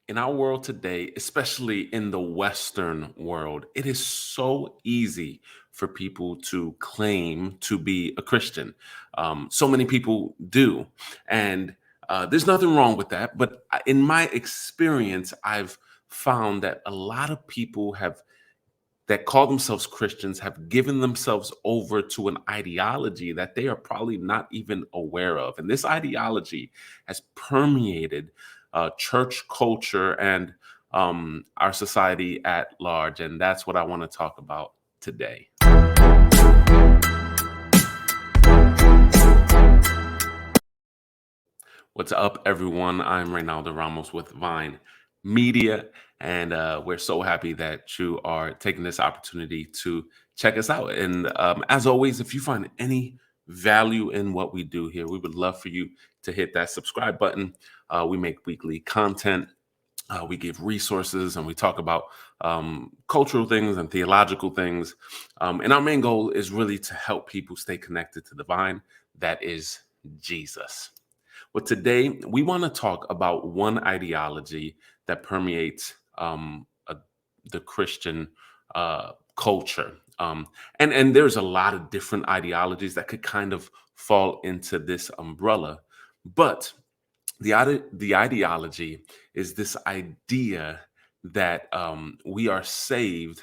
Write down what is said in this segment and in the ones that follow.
In our world today, especially in the Western world, it is so easy for people to claim to be a Christian. So many people do. And there's nothing wrong with that. But in my experience, I've found that a lot of people that call themselves Christians have given themselves over to an ideology that they are probably not even aware of. And this ideology has permeated church culture and our society at large. And that's what I want to talk about today. What's up, everyone? I'm Reynaldo Ramos with Vine Media, and we're so happy that you are taking this opportunity to check us out. And as always, if you find any value in what we do here, we would love for you to hit that subscribe button. We make weekly content. We give resources and we talk about cultural things and theological things. And our main goal is really to help people stay connected to the vine that is Jesus. Well, today we want to talk about one ideology that permeates the Christian culture. And there's a lot of different ideologies that could kind of fall into this umbrella. But the ideology is this idea that we are saved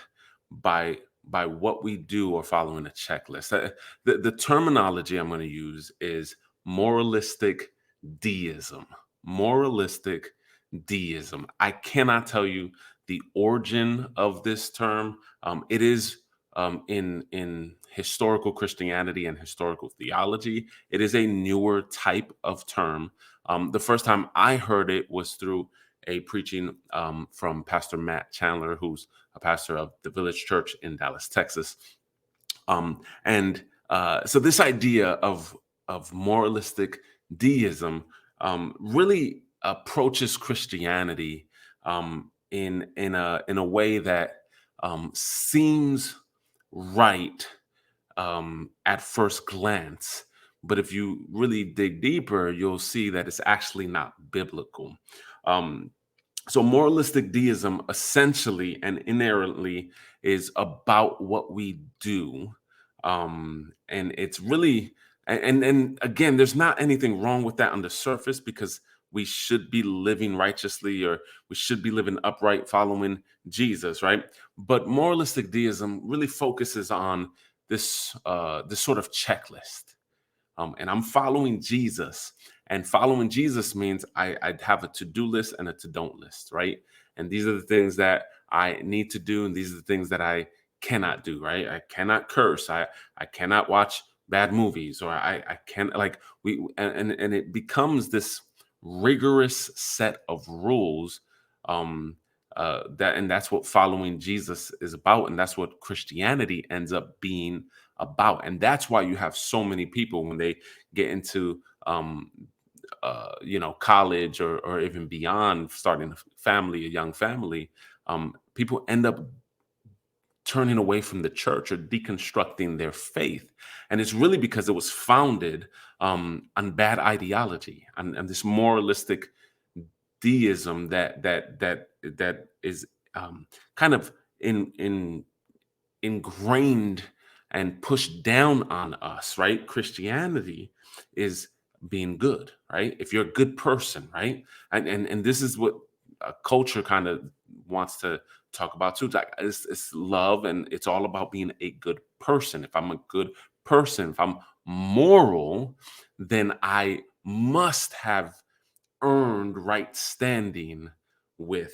by what we do or following a checklist. The terminology I'm going to use is moralistic deism. Moralistic deism. I cannot tell you the origin of this term. It is in historical Christianity and historical theology. It is a newer type of term. The first time I heard it was through a preaching from Pastor Matt Chandler, who's a pastor of the Village Church in Dallas, Texas. And so this idea of moralistic deism really approaches Christianity in a way that seems right at first glance. But if you really dig deeper, you'll see that it's actually not biblical. Um, so, moralistic deism essentially and inherently is about what we do. And it's really, and again, there's not anything wrong with that on the surface because we should be living righteously or we should be living upright following Jesus, right? But moralistic deism really focuses on this sort of checklist. And I'm following Jesus. And following Jesus means I'd have a to-do list and a to-don't list, right? And these are the things that I need to do, and these are the things that I cannot do, right? I cannot curse. I cannot watch bad movies, or I can't like we and it becomes this rigorous set of rules. That's what following Jesus is about, and that's what Christianity ends up being about. And that's why you have so many people when they get into college or even beyond, starting a family, a young family, people end up turning away from the church or deconstructing their faith. And it's really because it was founded on bad ideology and this moralistic deism that is kind of in ingrained and pushed down on us, right? Christianity is being good, right? If you're a good person, right? And this is what culture kind of wants to talk about too. Like it's love, and it's all about being a good person. If I'm a good person, if I'm moral, then I must have earned right standing with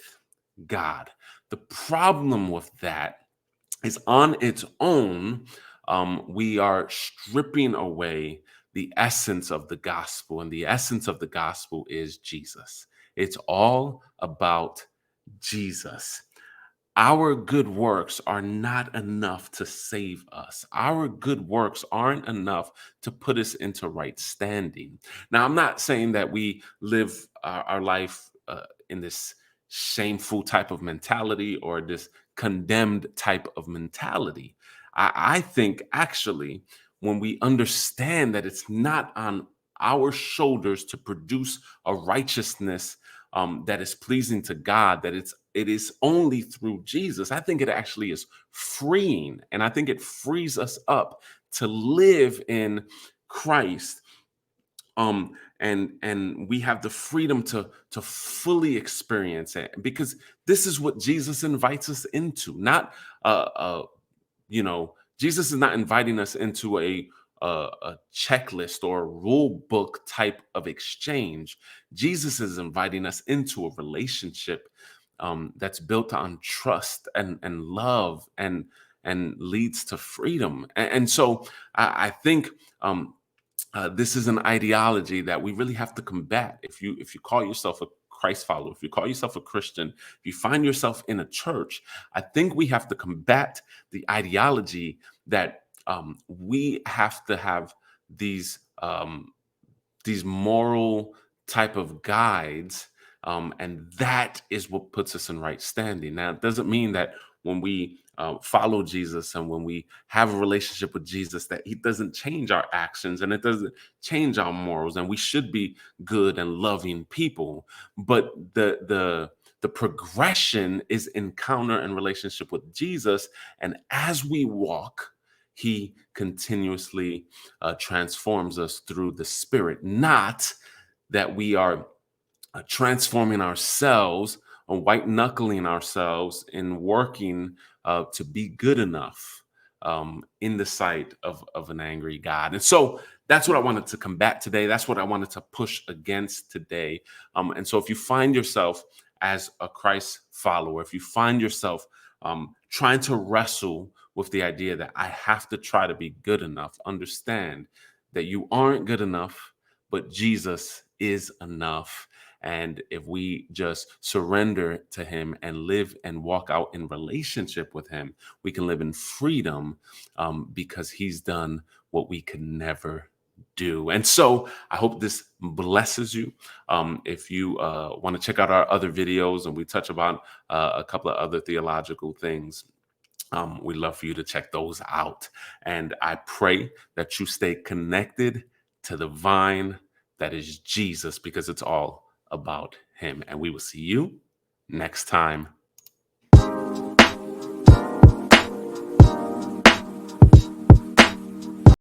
God. The problem with that is on its own, we are stripping away the essence of the gospel. And the essence of the gospel is Jesus. It's all about Jesus. Our good works are not enough to save us. Our good works aren't enough to put us into right standing. Now, I'm not saying that we live our life in this shameful type of mentality or this condemned type of mentality. I think actually, when we understand that it's not on our shoulders to produce a righteousness that is pleasing to God, that it is only through Jesus. I think it actually is freeing, and I think it frees us up to live in Christ. And we have the freedom to fully experience it, because this is what Jesus invites us into. Not Jesus is not inviting us into a checklist or a rule book type of exchange. Jesus is inviting us into a relationship that's built on trust and love and leads to freedom. And so I think this is an ideology that we really have to combat. If you call yourself a Christ follower, if you call yourself a Christian, if you find yourself in a church, I think we have to combat the ideology that we have to have these moral type of guides, and that is what puts us in right standing. Now, it doesn't mean that when we follow Jesus and when we have a relationship with Jesus, that He doesn't change our actions and it doesn't change our morals, and we should be good and loving people. But the progression is encounter and relationship with Jesus, and as we walk, He continuously transforms us through the Spirit, not that we are transforming ourselves or white knuckling ourselves in working to be good enough in the sight of an angry God. And so that's what I wanted to combat today. That's what I wanted to push against today. And so if you find yourself as a Christ follower, if you find yourself trying to wrestle with the idea that I have to try to be good enough, understand that you aren't good enough, but Jesus is enough. And if we just surrender to Him and live and walk out in relationship with Him, we can live in freedom because He's done what we could never do. And so I hope this blesses you. If you want to check out our other videos, and we touch about a couple of other theological things, we'd love for you to check those out. And I pray that you stay connected to the vine that is Jesus, because it's all about Him. And we will see you next time